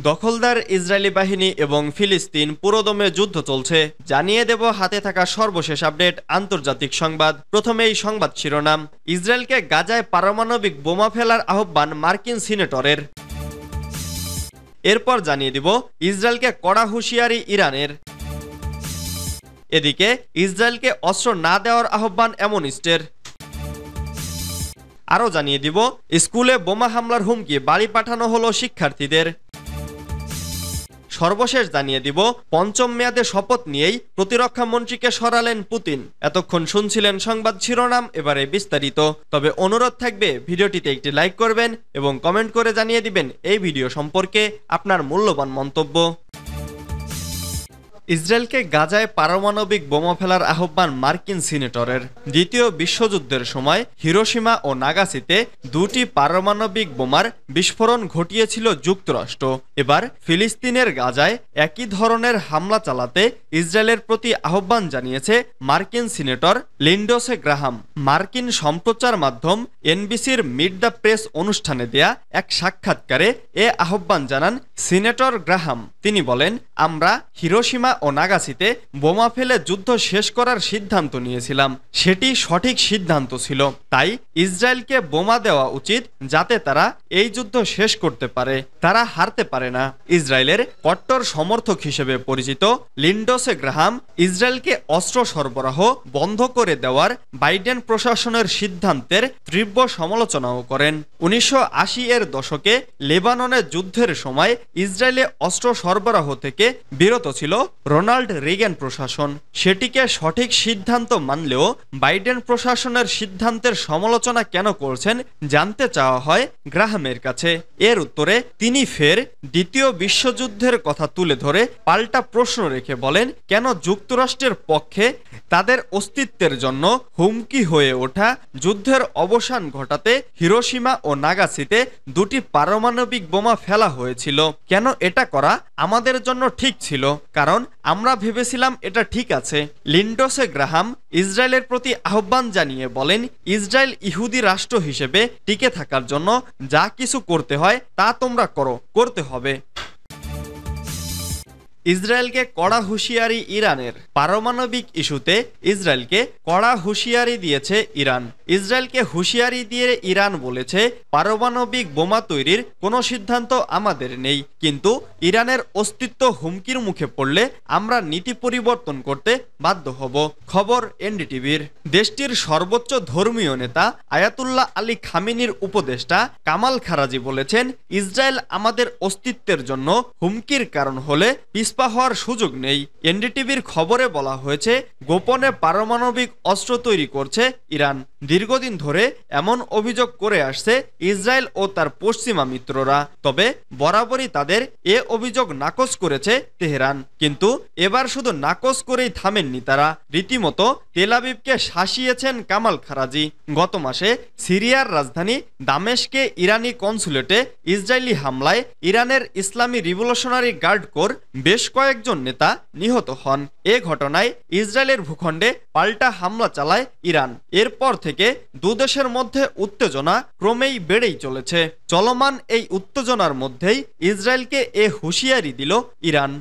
দখলদার ইসরায়েলি বাহিনী এবং ফিলিস্তিন পুরোদমে যুদ্ধ চলছে। জানিয়ে দেব হাতে থাকা সর্বশেষ আপডেট আন্তর্জাতিক সংবাদ। প্রথমেই সংবাদ শিরোনাম, ইসরায়েলকে গাজায় পারমাণবিক বোমা ফেলার আহ্বান মার্কিন সিনেটরের। এরপর জানিয়ে দিব ইসরায়েলকে কড়া হুঁশিয়ারি ইরানের। এদিকে ইসরায়েলকে অস্ত্র না দেওয়ার আহ্বান অ্যামনেস্টির। আরও জানিয়ে দিব স্কুলে বোমা হামলার হুমকি, বাড়ি পাঠানো হলো শিক্ষার্থীদের। সর্বশেষ জানিয়ে দিব পঞ্চম মেয়াদে শপথ নিয়েই প্রতিরক্ষা মন্ত্রীকে সরালেন পুতিন। এতক্ষণ শুনছিলেন সংবাদ শিরোনাম, এবারে বিস্তারিত। তবে অনুরোধ থাকবে ভিডিওটিতে একটি লাইক করবেন এবং কমেন্ট করে জানিয়ে দিবেন এই ভিডিও সম্পর্কে আপনার মূল্যবান মন্তব্য। ইসরায়েলকে গাজায় পারমাণবিক বোমা ফেলার আহ্বান মার্কিন সিনেটরের। দ্বিতীয় বিশ্বযুদ্ধের সময় হিরোশিমা ও নাগাসিতে দুটি পারমাণবিক বোমার বিস্ফোরণ ঘটিয়েছিল যুক্তরাষ্ট্র। এবার ফিলিস্তিনের গাজায় একই ধরনের হামলা চালাতে ইসরায়েলের প্রতি আহ্বান জানিয়েছে মার্কিন সিনেটর লিন্ডসে গ্রাহাম। মার্কিন সম্প্রচার মাধ্যম এনবিসির মিট দ্য প্রেস অনুষ্ঠানে দেয়া এক সাক্ষাৎকারে এ আহ্বান জানান সিনেটর গ্রাহাম। তিনি বলেন, আমরা হিরোশিমা ও নাগাসিতে বোমা ফেলে যুদ্ধ শেষ করার সিদ্ধান্ত নিয়েছিলাম। সেটি সঠিক সিদ্ধান্ত ছিল। তাই ইসরায়েলকে বোমা দেওয়া উচিত যাতে তারা এই যুদ্ধ শেষ করতে পারে, তারা হারতে পারে না। ইসরায়েলের কট্টর সমর্থক হিসেবে পরিচিত লিন্ডসে গ্রাহাম ইসরায়েলকে অস্ত্র সরবরাহ বন্ধ করে দেওয়ার বাইডেন প্রশাসনের সিদ্ধান্তের তীব্র সমালোচনাও করেন। 1980-এর দশকে লেবাননে যুদ্ধের সময় ইসরায়েলে অস্ত্র সরবরাহ থেকে বিরত ছিল রোনাল্ড রিগান প্রশাসন। সেটিকে সঠিক সিদ্ধান্ত মানলেও বাইডেন প্রশাসনের সিদ্ধান্তের সমালোচনা কেন করছেন জানতে চাওয়া হয় গ্রাহামের কাছে। এর উত্তরে তিনি ফের দ্বিতীয় বিশ্বযুদ্ধের কথা তুলে ধরে পাল্টা প্রশ্ন রেখে বলেন, কেন যুক্তরাষ্ট্রের পক্ষে তাদের অস্তিত্বের জন্য হুমকি হয়ে ওঠা যুদ্ধের অবসান ঘটাতে হিরোশিমা ও নাগাসিতে দুটি পারমাণবিক বোমা ফেলা হয়েছিল। কেন এটা করা আমাদের জন্য ঠিক ছিল, কারণ আমরা ভেবেছিলাম এটা ঠিক আছে। লিন্ডসে গ্রাহাম ইসরায়েলের প্রতি আহ্বান জানিয়ে বলেন, ইসরায়েল ইহুদি রাষ্ট্র হিসেবে টিকে থাকার জন্য যা কিছু করতে হয় তা তোমরা করতে হবে। ইসরায়েলকে কড়া হুঁশিয়ারি ইরানের। পারমাণবিক ইস্যুতে ইসরায়েলকে কড়া হুঁশিয়ারি দিয়েছে ইরান। ইসরায়েলকে হুঁশিয়ারি দিয়ে ইরান বলেছে, পারমাণবিক বোমা তৈরির কোনো সিদ্ধান্ত আমাদের নেই, কিন্তু ইরানের অস্তিত্ব হুমকির মুখে পড়লে আমরা নীতি পরিবর্তন করতে বাধ্য হব। খবর এনডিটিভির। দেশটির সর্বোচ্চ ধর্মীয় নেতা আয়াতুল্লাহ আলী খামেনির উপদেষ্টা কামাল খারাজি বলেছেন, ইসরায়েল আমাদের অস্তিত্বের জন্য হুমকির কারণ হলে পিছপা হওয়ার সুযোগ নেই। এনডিটিভির খবরে বলা হয়েছে, গোপনে পারমাণবিক অস্ত্র তৈরি করছে ইরান। দীর্ঘদিন ধরে এমন অভিযোগ করে আসছে ইসরায়েল ও তার পশ্চিমা মিত্ররা। তবে বরাবরই তাদের এ অভিযোগ নাকচ করেছে তেহরান। কিন্তু এবার শুধু নাকচ করেই থামেননি তারা, রীতিমতো তেল আবিবকে শাসিয়েছেন কামাল খারাজি। গত মাসে সিরিয়ার রাজধানী দামেস্কে ইরানি কনসুলেটে ইসরায়েলি হামলায় ইরানের ইসলামী রিভলিউশনারি গার্ড কোর বেশ কয়েকজন নেতা নিহত হন। এ ঘটনায় ইসরায়েলের ভূখণ্ডে পাল্টা হামলা চালায় ইরান। এরপর থেকে দুদেশের মধ্যে উত্তেজনা ক্রমেই বেড়েই চলেছে। চলমান এই উত্তেজনার মধ্যেই ইসরায়েলকে এ হুঁশিয়ারি দিল ইরান।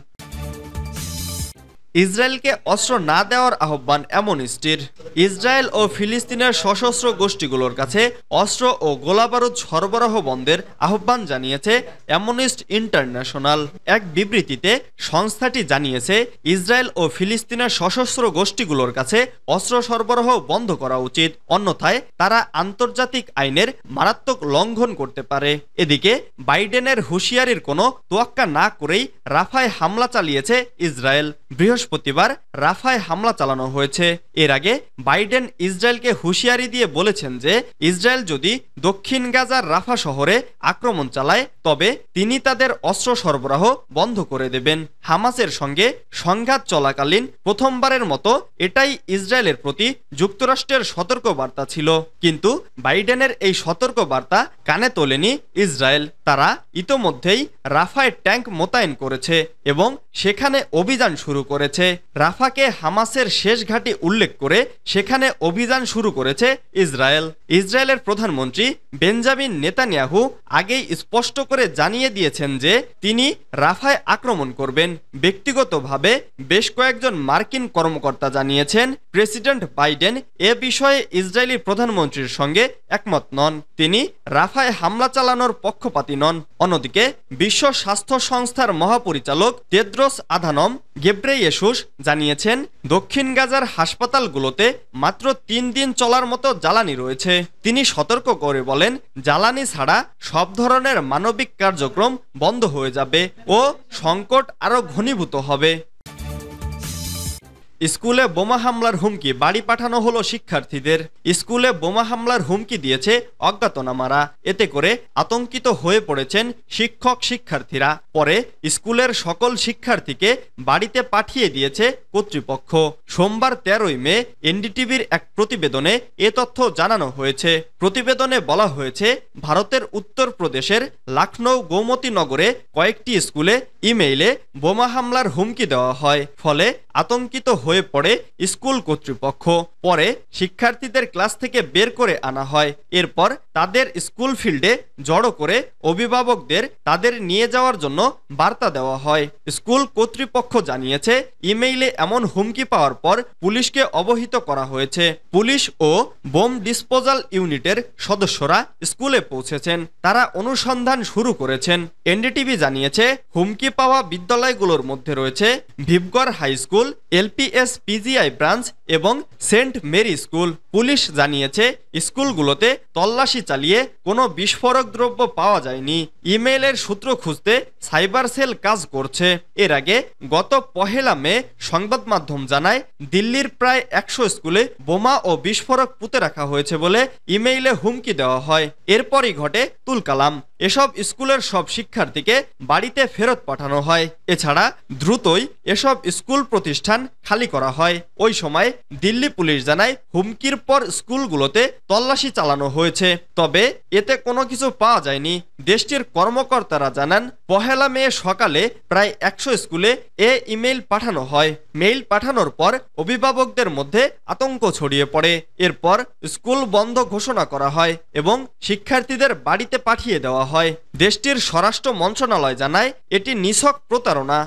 ইসরায়েলকে অস্ত্র না দেওয়ার আহ্বান অ্যামনেস্টির। ইসরায়েল ও ফিলিস্তিনের সশস্ত্র গোষ্ঠীগুলোর কাছে অস্ত্র ও গোলাবারুদ সরবরাহ বন্ধের আহ্বান জানিয়েছে অ্যামনেস্টি ইন্টারন্যাশনাল। এক বিবৃতিতে সংস্থাটি জানিয়েছে, ইসরায়েল ও ফিলিস্তিনের সশস্ত্র গোষ্ঠীগুলোর কাছে অস্ত্র সরবরাহ বন্ধ করা উচিত, অন্যথায় তারা আন্তর্জাতিক আইনের মারাত্মক লঙ্ঘন করতে পারে। এদিকে বাইডেনের হুঁশিয়ারির কোনো তোয়াক্কা না করেই রাফায় হামলা চালিয়েছে ইসরায়েল। বৃহস্পতিবার রাফায় হামলা চালানো হয়েছে। এর আগে বাইডেন ইসরায়েলকে হুঁশিয়ারি দিয়ে বলেছেন যে ইসরায়েল যদি দক্ষিণ গাজার রাফা শহরে আক্রমণ চালায় তবে তিনি তাদের অস্ত্র সরবরাহ বন্ধ করে দেবেন। হামাসের সঙ্গে সংঘাত চলাকালীন প্রথমবারের মতো এটাই ইসরায়েলের প্রতি যুক্তরাষ্ট্রের সতর্কবার্তা ছিল। কিন্তু বাইডেনের এই সতর্কবার্তা কানে তোলেনি ইসরায়েল। তারা ইতোমধ্যেই রাফায় ট্যাঙ্ক মোতায়েন করেছে এবং সেখানে অভিযান শুরু করেছে। রাফাকে হামাসের শেষ ঘাঁটি উল্লেখ করে সেখানে অভিযান শুরু করেছে ইসরায়েল। ইসরায়েলের প্রধানমন্ত্রী বেঞ্জামিন নেতানিয়াহু আগেই স্পষ্ট করে জানিয়ে দিয়েছেন যে তিনি রাফায় আক্রমণ করবেন। ব্যক্তিগতভাবে বেশ কয়েকজন মার্কিন কর্মকর্তা জানিয়েছেন প্রেসিডেন্ট বাইডেন এ বিষয়ে ইসরায়েলি প্রধানমন্ত্রীর সঙ্গে একমত নন। তিনি রাফায় হামলা চালানোর পক্ষপাতী নন। অন্যদিকে বিশ্ব স্বাস্থ্য সংস্থার মহাপরিচালক টেদ্রোস আধানম গেব্রেয়েসুস জানিয়েছেন দক্ষিণ গাজার হাসপাতালগুলোতে মাত্র ৩ দিন চলার মতো জ্বালানি রয়েছে। তিনি সতর্ক করে বলেন জ্বালানি ছাড়া সব ধরনের মানবিক কার্যক্রম বন্ধ হয়ে যাবে ও সংকট আরও ঘনীভূত হবে। স্কুলে বোমা হামলার হুমকি, বাড়ি পাঠানো হলো শিক্ষার্থীদের। স্কুলে বোমা হামলার হুমকি দিয়েছে অজ্ঞাতনামারা। এতে করে আতঙ্কিত হয়ে পড়েছেন শিক্ষক শিক্ষার্থীরা। পরে স্কুলের সকল শিক্ষার্থীকে বাড়িতে পাঠিয়ে দিয়েছে কর্তৃপক্ষ। সোমবার ১৩ই মে এনডিটিভির এক প্রতিবেদনে এ তথ্য জানানো হয়েছে। প্রতিবেদনে বলা হয়েছে ভারতের উত্তরপ্রদেশের লখনৌ গোমতী নগরে কয়েকটি স্কুলে ইমেইলে বোমা হামলার হুমকি দেওয়া হয়। ফলে আতঙ্কিত হয়ে পড়ে স্কুল কর্তৃপক্ষ। পরে শিক্ষার্থীদের ক্লাস থেকে বের করে আনা হয়। এরপর তাদের স্কুল ফিল্ডে জড়ো করে অভিভাবকদের তাদের নিয়ে যাওয়ার জন্য বার্তা দেওয়া হয়। স্কুল কর্তৃপক্ষ জানিয়েছে ইমেইলে এমন হুমকি পাওয়ার পর পুলিশকে অবহিত করা হয়েছে। পুলিশ ও বোম ডিসপোজাল ইউনিটের সদস্যরা স্কুলে পৌঁছেছেন। তারা অনুসন্ধান শুরু করেছেন। এনডিটিভি জানিয়েছে হুমকি পাওয়া বিদ্যালয়গুলোর মধ্যে রয়েছে ভিভগড় high school, LPS PGI branch এবং সেন্ট মেরি স্কুল। পুলিশ জানিয়েছে স্কুলগুলোতে তল্লাশি চালিয়ে কোনো বিস্ফোরক দ্রব্য পাওয়া যায়নি। ইমেইলের সূত্র খুঁজতে সাইবার সেল কাজ করছে। এর আগে গত ১ মে সংবাদ মাধ্যম জানায় দিল্লির প্রায় ১০০ স্কুলে বোমা ও বিস্ফোরক পুঁতে রাখা হয়েছে বলে ইমেইলে হুমকি দেওয়া হয়। এরপরই ঘটে তুলকালাম। এসব স্কুলের সব শিক্ষার্থীকে বাড়িতে ফেরত পাঠানো হয়। এছাড়া দ্রুতই এসব স্কুল প্রতিষ্ঠান খালি করা হয়। ওই সময় দিল্লি পুলিশ জানায় হুমকির পর স্কুলগুলোতে তল্লাশি চালানো হয়েছে, তবে এতে কোনো কিছু পাওয়া যায়নি। দেশটির কর্মকর্তারা জানান ১ মে সকালে প্রায় ১০০ স্কুলে এ ইমেইল পাঠানো হয়। মেইল পাঠানোর পর অভিভাবকদের মধ্যে আতঙ্ক ছড়িয়ে পড়ে। এরপর স্কুল বন্ধ ঘোষণা করা হয় এবং শিক্ষার্থীদের বাড়িতে পাঠিয়ে দেওয়া হয়। দেশটির স্বরাষ্ট্র মন্ত্রণালয় জানায় এটি নিছক প্রতারণা।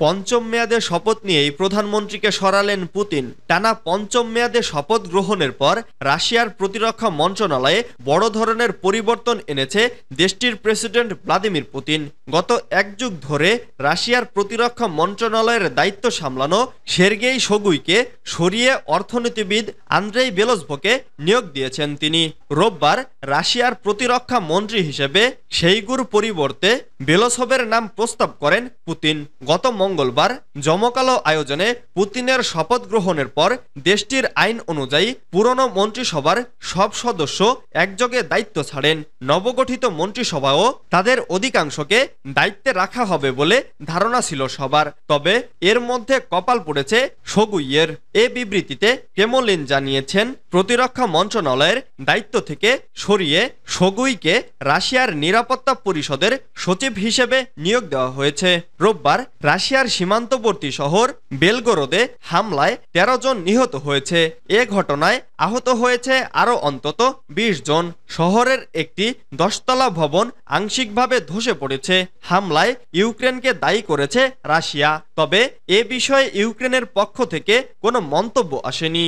পঞ্চম মেয়াদে শপথ নিয়েই প্রধানমন্ত্রীকে সরালেন পুতিন। টানা পঞ্চম মেয়াদে শপথ গ্রহণের পর রাশিয়ার প্রতিরক্ষা মন্ত্রণালয়ে বড় ধরনের পরিবর্তন এনেছে দেশটির প্রেসিডেন্ট ভ্লাদিমির পুতিন। গত ১ যুগ ধরে রাশিয়ার প্রতিরক্ষা মন্ত্রণালয়ের দায়িত্ব সামলানো সের্গেই শোগুইকে সরিয়ে অর্থনীতিবিদ আন্দ্রেই বেলোভকে নিয়োগ দিয়েছেন তিনি। রোববার রাশিয়ার প্রতিরক্ষা মন্ত্রী হিসেবে সেইগুর পরিবর্তে বেলোভের নাম প্রস্তাব করেন পুতিন। গত মঙ্গলবার জমকালো আয়োজনে পুতিনের শপথ গ্রহণের পর দেশটির আইন অনুযায়ী পুরনো মন্ত্রিসভার সব সদস্য একযোগে দায়িত্ব ছাড়েন। নবগঠিত মন্ত্রিসভাও তাদের অধিকাংশকে দায়িত্বে রাখা হবে বলে ধারণা ছিল সবার। তবে এর মধ্যে কপাল পড়েছে শোগুইয়ের। এ বিবৃতিতে ক্রেমলিন জানিয়েছেন প্রতিরক্ষা মন্ত্রণালয়ের দায়িত্ব থেকে সরিয়ে শোগুইকে রাশিয়ার নিরাপত্তা পরিষদের সচিব হিসেবে নিয়োগ দেওয়া হয়েছে। রোববার রাশিয়ার সীমান্তবর্তী শহর বেলগোরোদে হামলায় ১৩ জন নিহত হয়েছে। এ ঘটনায় আহত হয়েছে আরও অন্তত ২০ জন। শহরের একটি ১০তলা ভবন আংশিকভাবে ধসে পড়েছে। হামলায় ইউক্রেনকে দায়ী করেছে রাশিয়া, তবে এ বিষয়ে ইউক্রেনের পক্ষ থেকে কোনো মন্তব্য আসেনি।